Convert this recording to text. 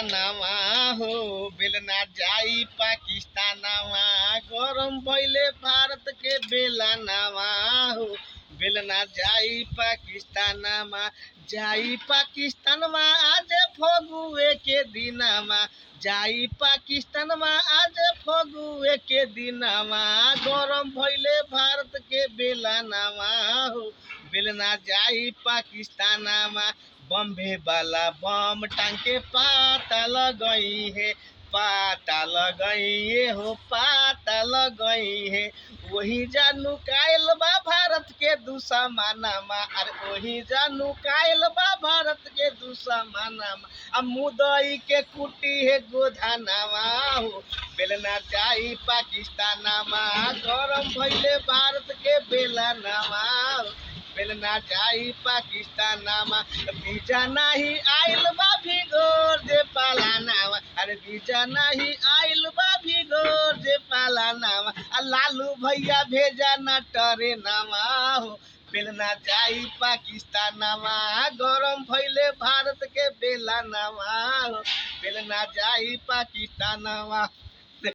पाकिस्तानवा हो बेलना जाई पाकिस्तानवा गरम भइले भारत के बेलनावा हो बेलना जाई पाकिस्तानमा जाई पाकिस्तानमा आज फगुए के दिनमा जाई पाकिस्तानमा आज फगुए के दिनमा गरम भइले भारत के बेलनावा हो बेलना जाई पाकिस्तानमा बम्बे वाला बम टांग के पाता लगई है पाता लगई हो पाता लगई है वही जानू कायल बा भारत के दुश्मनमा अरे वही जानू कायल बा भारत के दुश्मनमा आ मुदई के कुटी है गोधानावा हो बेलना जाई पाकिस्तानमा गरम भइले भारत के बेलनावा हो बेलना जाई पाकिस्तानमा बीजा नाही आइल बा भिगोर जे पालानावा अरे बीजा नाही आइल बा भिगोर जे पालानावा आ लालू भैया भेजा न टरे नामा हो बेलना जाई पाकिस्तानमा गरम भइले भारत के बेलनावा हो बेलना जाई पाकिस्तानमा।